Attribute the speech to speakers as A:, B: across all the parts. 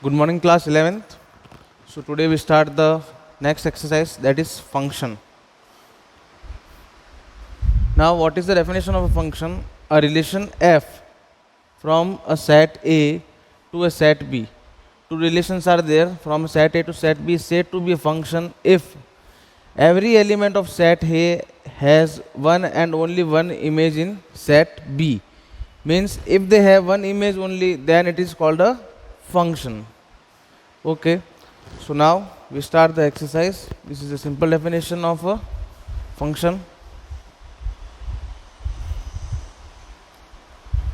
A: Good morning, class 11th. So today we start the next exercise, that is function. Now what is the definition of a function? A relation f from a set A to a set B. Two relations are there from set A to set B is said to be a function if every element of set A has one and only one image in set B. Means if they have one image only, then it is called a function. Okay, so now we start the exercise. This is a simple definition of a function.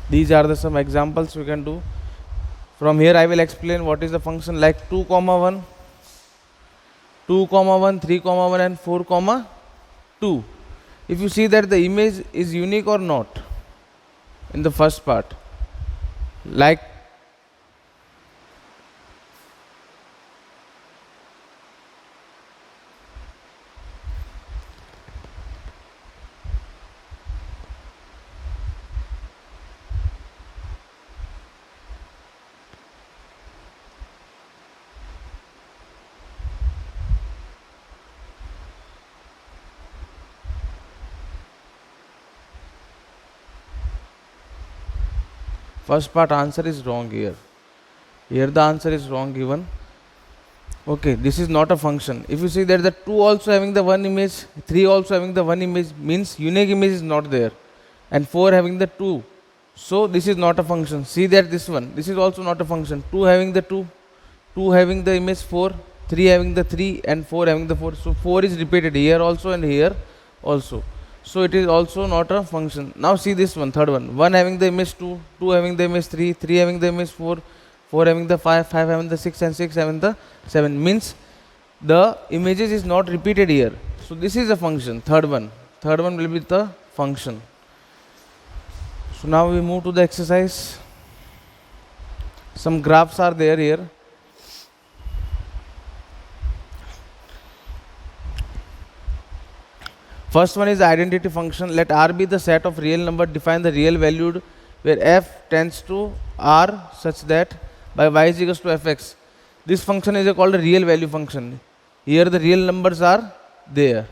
A: These are some examples we can do. From here I will explain what is the function, like 2, 1, 2, 1, 3, 1 and 4, 2. If you see that the image is unique or not in the first part, like first part answer is wrong here. Here the answer is wrong given. Okay, this is not a function. If you see that the 2 also having the one image, 3 also having the one image, means unique image is not there, and 4 having the 2. So this is not a function. See that this one, this is also not a function. 2 having the 2, 2 having the image 4, 3 having the 3 and 4 having the 4. So 4 is repeated here also and here also. So it is also not a function. Now see this one, third one. 1 having the image 2, 2 having the image 3, 3 having the image 4, 4 having the 5, 5 having the 6 and 6 having the 7. Means the images is not repeated here. So this is a function, third one. Third one will be the function. So now we move to the exercise. Some graphs are there here. First one is the identity function. Let R be the set of real number. Define the real valued where f tends to R such that by y is equals to fx. This function is called a real value function. Here the real numbers are there.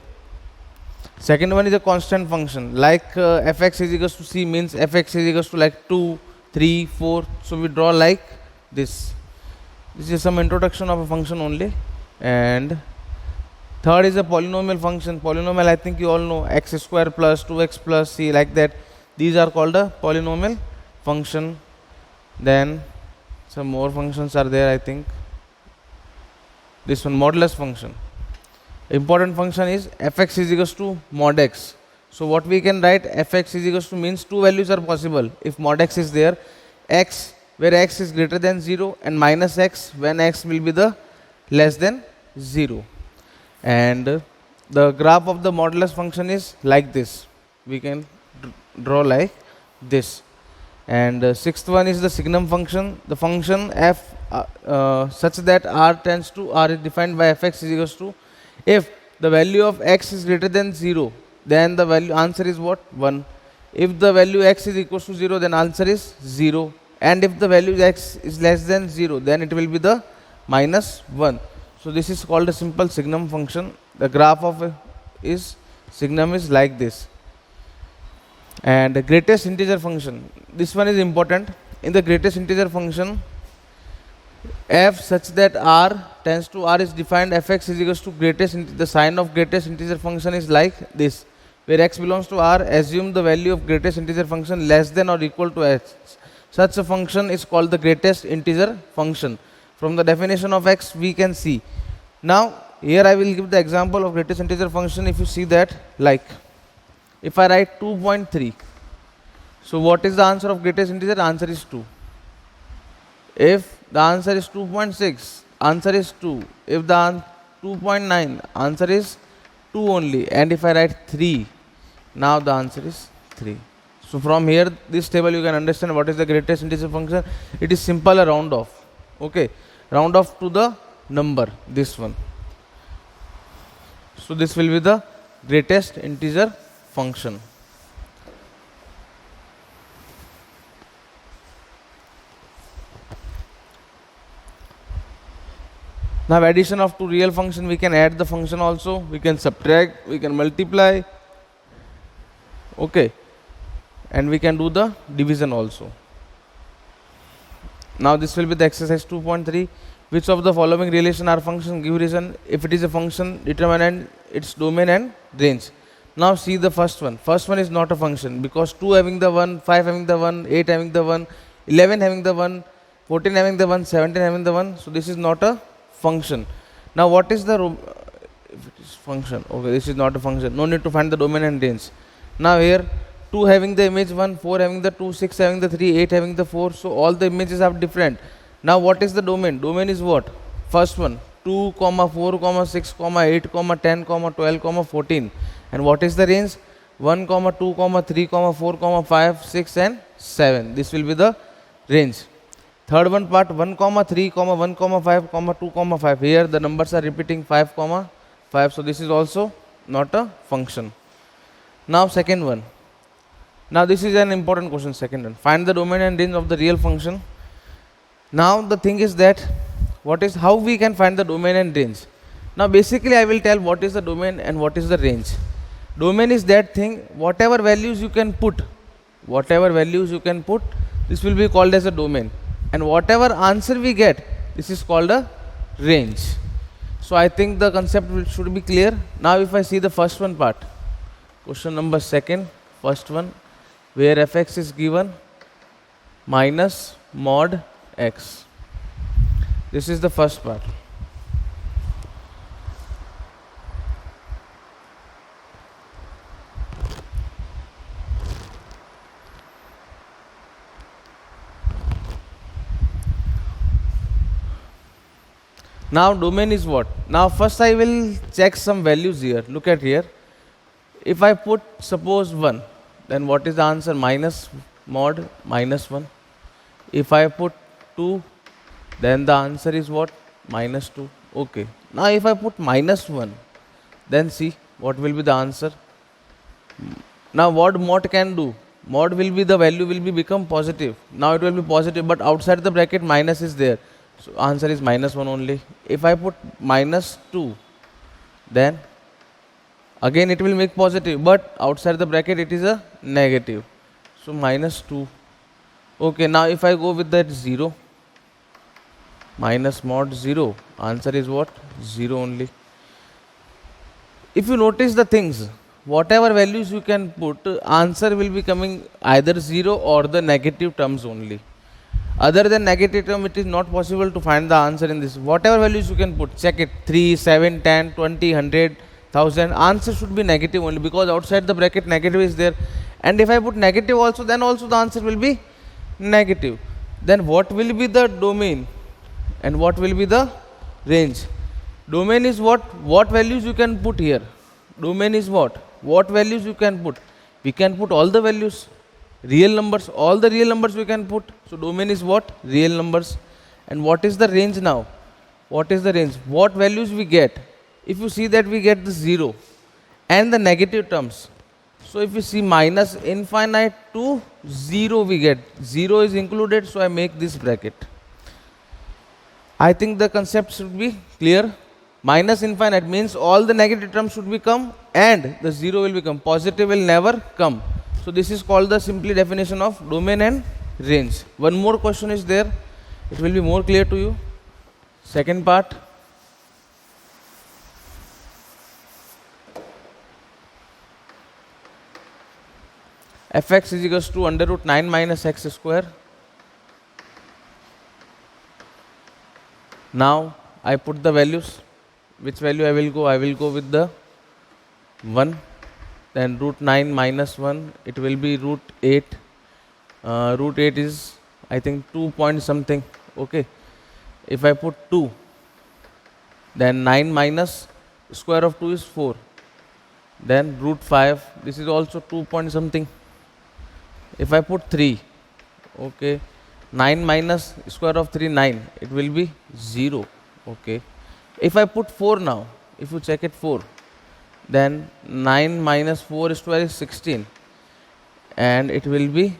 A: Second one is a constant function. Like fx is equals to c, means fx is equals to like 2, 3, 4. So we draw like this. This is some introduction of a function only. And third is a polynomial function. Polynomial, I think you all know, x square plus 2x plus c, like that. These are called a polynomial function. Then some more functions are there, I think. This one, modulus function. Important function is fx is equals to mod x. So what we can write, fx is equals to, means two values are possible if mod x is there. X where x is greater than 0 and minus x when x will be the less than 0. And the graph of the modulus function is like this. We can draw like this. And sixth one is the signum function. The function f such that r tends to r is defined by fx is equals to, if the value of x is greater than 0, then the value answer is what? 1. If the value x is equals to 0, then answer is 0. And if the value x is less than 0, then it will be the minus 1. So this is called a simple signum function. The graph of signum is like this. And the greatest integer function, this one is important. In the greatest integer function, f such that r tends to r is defined fx is equals to greatest. The sign of greatest integer function is like this, where x belongs to r. Assume the value of greatest integer function less than or equal to x. Such a function is called the greatest integer function. From the definition of x we can see. Now here I will give the example of greatest integer function. If you see that, like if I write 2.3, so what is the answer of greatest integer? Answer is 2. If the answer is 2.6, answer is 2. If the 2.9, answer is 2 only. And if I write 3, now the answer is 3. So from here, this table you can understand what is the greatest integer function. It is simple, a round off. Okay, round off to the number, this one. So this will be the greatest integer function. Now addition of two real function, we can add the function also, we can subtract, we can multiply, okay, and we can do the division also. Now this will be the exercise 2.3. Which of the following relation are function? Give reason. If it is a function, determine its domain and range. Now see the first one. First one is not a function because 2 having the 1, 5 having the 1, 8 having the 1, 11 having the 1, 14 having the 1, 17 having the 1. So this is not a function. Now what is the if it is function? Okay, this is not a function. No need to find the domain and range. Now here 2 having the image 1, 4 having the 2, 6 having the 3, 8 having the 4. So all the images are different. Now what is the domain? Domain is what? First one 2, 4, 6, 8, 10, 12, 14. And what is the range? 1, 2, 3, 4, 5, 6 and 7. This will be the range. Third one part 1, 3, 1, 5, 2, 5. Here the numbers are repeating 5, 5. So this is also not a function. Now second one. Now this is an important question, second one. Find the domain and range of the real function. Now the thing is that how we can find the domain and range. Now basically I will tell what is the domain and what is the range. Domain is that thing, whatever values you can put, this will be called as a domain. And whatever answer we get, this is called a range. So I think the concept should be clear. Now if I see the first one part, question number second, first one, where fx is given minus mod x. This is the first part. Now domain is what? Now first I will check some values here. Look at here. If I put suppose 1, then what is the answer? Minus mod minus 1. If I put 2, then the answer is what? Minus 2. Okay. Now if I put minus 1, then see what will be the answer. Now what mod can do? Mod will be the value will be become positive. Now it will be positive, but outside the bracket minus is there. So answer is minus 1 only. If I put minus 2, then again it will make positive, but outside the bracket it is a negative. So minus 2. Okay, now if I go with that 0, minus mod 0, answer is what? 0 only. If you notice the things, whatever values you can put, answer will be coming either 0 or the negative terms only. Other than negative term, it is not possible to find the answer in this. Whatever values you can put, check it, 3, 7, 10, 20, 100, 1000, answer should be negative only because outside the bracket negative is there. And if I put negative also, then also the answer will be negative. Then what will be the domain and what will be the range? Domain is what values you can put here. Domain is what values you can put. We can put all the values, real numbers, all the real numbers we can put. So domain is what? Real numbers. And what is the range now? What is the range? What values we get? If you see that we get the 0 and the negative terms. So if you see minus infinite to 0 we get. 0 is included, so I make this bracket. I think the concept should be clear. Minus infinite means all the negative terms should become and the 0 will become. Positive will never come. So this is called the simply definition of domain and range. One more question is there. It will be more clear to you. Second part. Fx is equals to under root 9 minus x square. Now I put the values. Which value I will go? I will go with the 1. Then root 9 minus 1, it will be root 8. Root 8 is, I think, 2 point something. Okay. If I put 2, then 9 minus square of 2 is 4. Then root 5, this is also 2 point something. If I put 3, okay, 9 minus square of 3, 9, it will be 0. Okay. If I put 4 now, if you check it 4, then 9 minus 4 square is 16 and it will be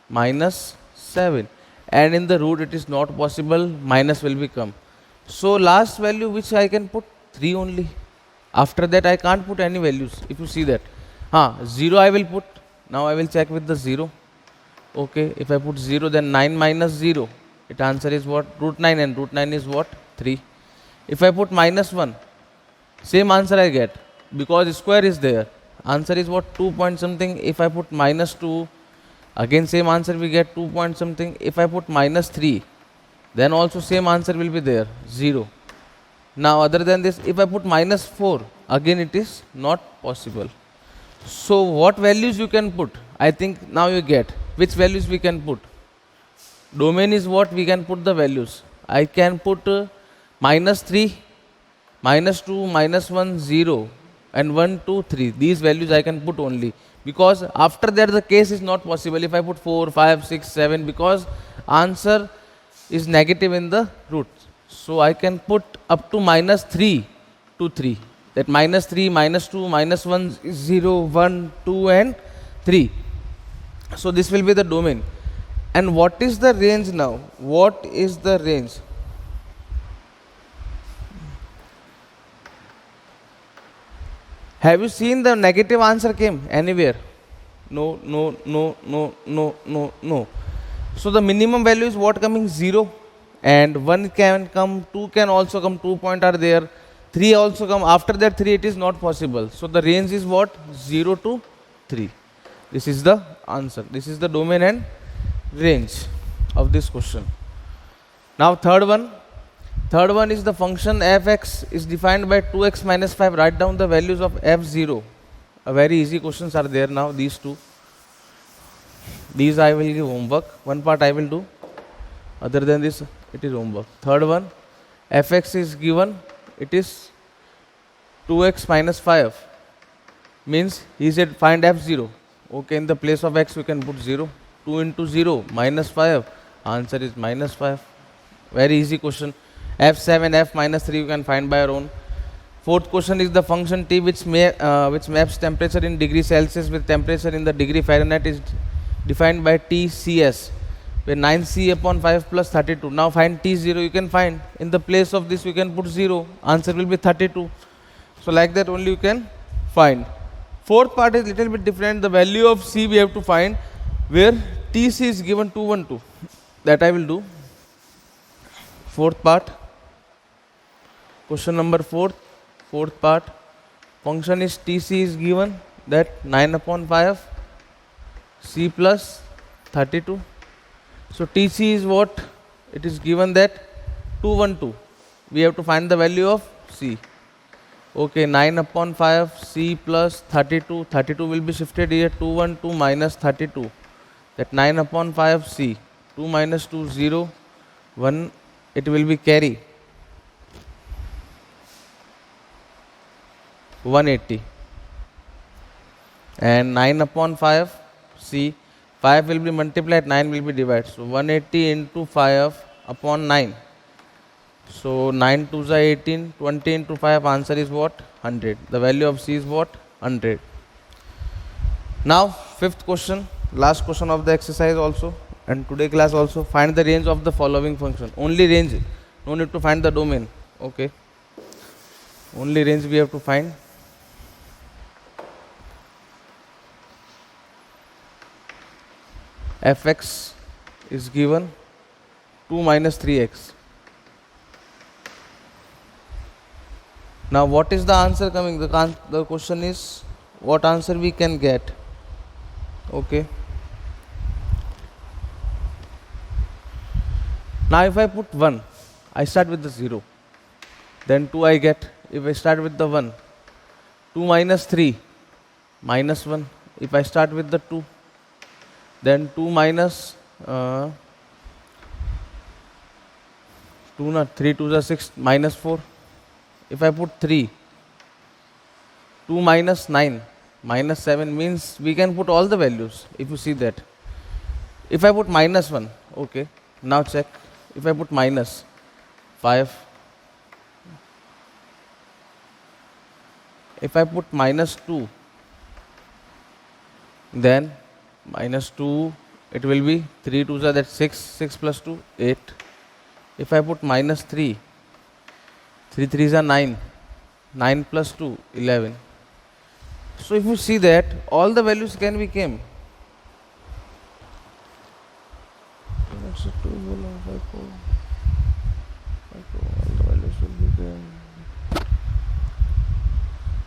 A: minus 7, and in the root it is not possible, minus will become. So last value which I can put 3 only. After that I can't put any values. If you see that, 0 I will put. Now I will check with the 0. Okay, if I put 0, then 9 minus 0, it answer is what? Root 9, and root 9 is what? 3. If I put minus 1, same answer I get, because square is there. Answer is what? 2 point something. If I put minus 2, again same answer we get, 2 point something. If I put minus 3, then also same answer will be there, 0. Now other than this, if I put minus 4, again it is not possible. So what values you can put? I think now you get which values we can put. Domain is what we can put the values. I can put minus 3, minus 2, minus 1, 0, and 1, 2, 3. These values I can put only, because after that the case is not possible. If I put 4, 5, 6, 7, because answer is negative in the root. So I can put up to minus 3 to 3. That minus 3, minus 2, minus 1, 0, 1, 2, and 3. So this will be the domain. And what is the range now? What is the range? Have you seen the negative answer came anywhere? No, no, no, no, no, no, no. So the minimum value is what coming? 0. And 1 can come, 2 can also come, 2 point are there. 3 also come. After that 3 it is not possible. So the range is what? 0 to 3. This is the answer. This is the domain and range of this question. Now third one. Third one is the function fx is defined by 2x minus 5. Write down the values of f0. A very easy questions are there now, these two. These I will give homework. One part I will do. Other than this, it is homework. Third one, fx is given. It is 2x minus 5. Means he said find f0. Okay, in the place of x we can put 0. 2 into 0 minus 5. Answer is minus 5. Very easy question. f7, f minus 3 you can find by your own. Fourth question is the function t which maps temperature in degree Celsius with temperature in the degree Fahrenheit is defined by TCS, where 9c upon 5 plus 32. Now find t0. You can find in the place of this we can put 0. Answer will be 32. So like that only you can find. Fourth part is little bit different. The value of c we have to find, where tc is given 212. That I will do. Fourth part. Question number 4. Fourth part. Function is tc is given that 9 upon 5 c plus 32. So tc is what? It is given that 212. We have to find the value of c. Okay, 9 upon 5 c plus 32. 32 will be shifted here. 212 minus 32. That 9 upon 5 c. 2 minus 2 0. 1. It will be carry. 180. And 9 upon 5 c. 5 will be multiplied, 9 will be divided. So 180 into 5 upon 9. So 9 2s are 18, 20 into 5, answer is what? 100. The value of c is what? 100. Now fifth question, last question of the exercise also, and today class also. Find the range of the following function. Only range, no need to find the domain. Okay. Only range we have to find. fx is given 2 minus 3x. Now what is the answer coming? The question is what answer we can get. Okay. Now if I put 1, I start with the 0. Then 2 I get. If I start with the 1, 2 minus 3, minus 1. If I start with the 2, then 2 minus 2, not 3 2s are 6, minus 4. If I put 3, 2 minus 9, minus 7, means we can put all the values, if you see that. If I put minus 1, okay, now check. If I put minus 5, if I put minus 2, then minus 2, it will be 3 2s are that 6, 6 plus 2, 8. If I put minus 3, 3 3s are 9. 9 plus 2, 11. So if you see that, all the values can be came.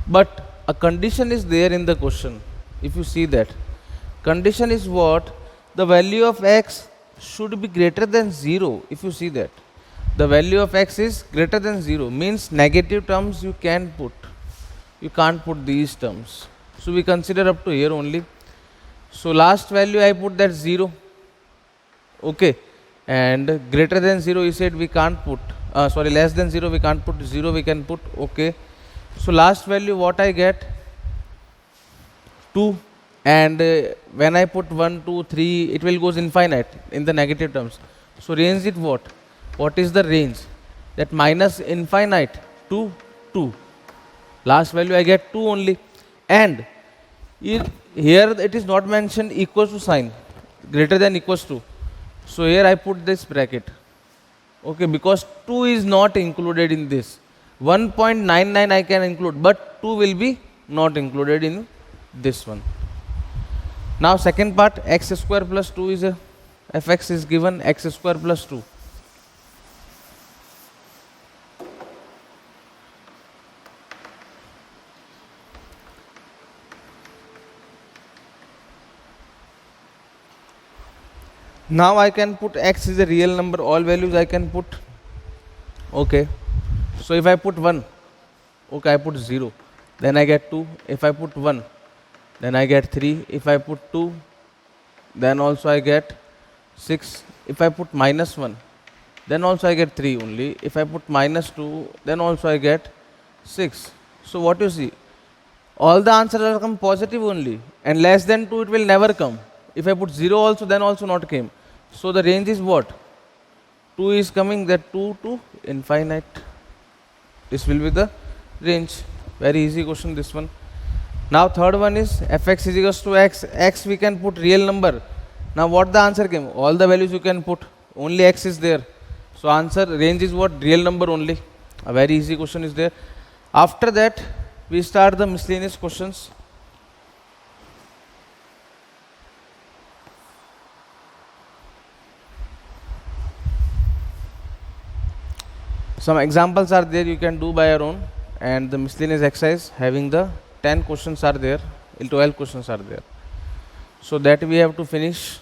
A: But a condition is there in the question. If you see that, condition is what? The value of x should be greater than 0. If you see that, the value of x is greater than 0, means negative terms you can put. You can't put these terms. So we consider up to here only. So last value I put that 0. Okay. And greater than 0 you said we can't put. Sorry, less than 0 we can't put. 0 we can put. Okay. So last value what I get? 2. And when I put 1, 2, 3, it will goes infinite in the negative terms. So range is what? What is the range? That minus infinite to 2. Last value I get 2 only. And here it is not mentioned equals to sign, greater than equals to. So here I put this bracket. Okay, because 2 is not included in this. 1.99 I can include, but 2 will be not included in this one. Now second part, x square plus 2 is a fx is given x square plus 2. Now I can put x is a real number, all values I can put. Okay. So if I put 1, okay, I put 0, then I get 2. If I put 1, then I get 3. If I put 2, then also I get 6. If I put minus 1, then also I get 3 only. If I put minus 2, then also I get 6. So what you see? All the answers will come positive only, and less than 2 it will never come. If I put 0 also, then also not came. So the range is what? 2 is coming, that 2 to infinite. This will be the range. Very easy question this one. Now third one is fx is equals to x. X we can put real number. Now what the answer came? All the values you can put. Only x is there. So answer range is what? Real number only. A very easy question is there. After that we start the miscellaneous questions. Some examples are there, you can do by your own, and the miscellaneous exercise having the 10 questions are there, 12 questions are there. So that we have to finish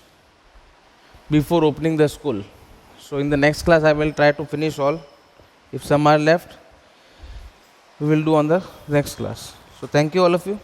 A: before opening the school. So in the next class I will try to finish all. If some are left, we will do on the next class. So thank you all of you.